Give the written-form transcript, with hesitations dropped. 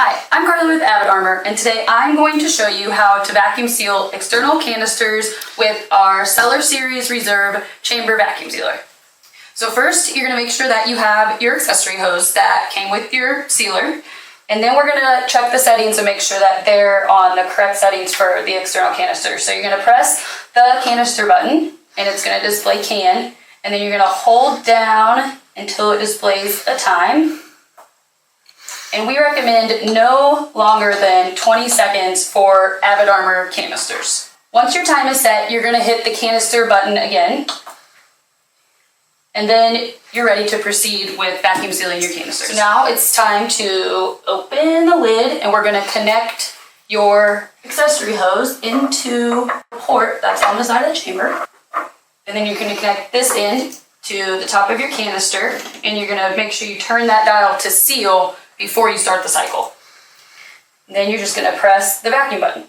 Hi, I'm Carly with Avid Armor, and today I'm going to show you how to vacuum seal external canisters with our Cellar Series Reserve Chamber Vacuum Sealer. So first, you're going to make sure that you have your accessory hose that came with your sealer, and then we're going to check the settings and make sure that they're on the correct settings for the external canister. So you're going to press the canister button, and it's going to display can, and then you're going to hold down until it displays a time. And we recommend no longer than 20 seconds for Avid Armor canisters. Once your time is set, you're going to hit the canister button again. And then you're ready to proceed with vacuum sealing your canisters. So now it's time to open the lid, and we're going to connect your accessory hose into the port that's on the side of the chamber. And then you're going to connect this end to the top of your canister, and you're going to make sure you turn that dial to seal before you start the cycle. And then you're just going to press the vacuum button.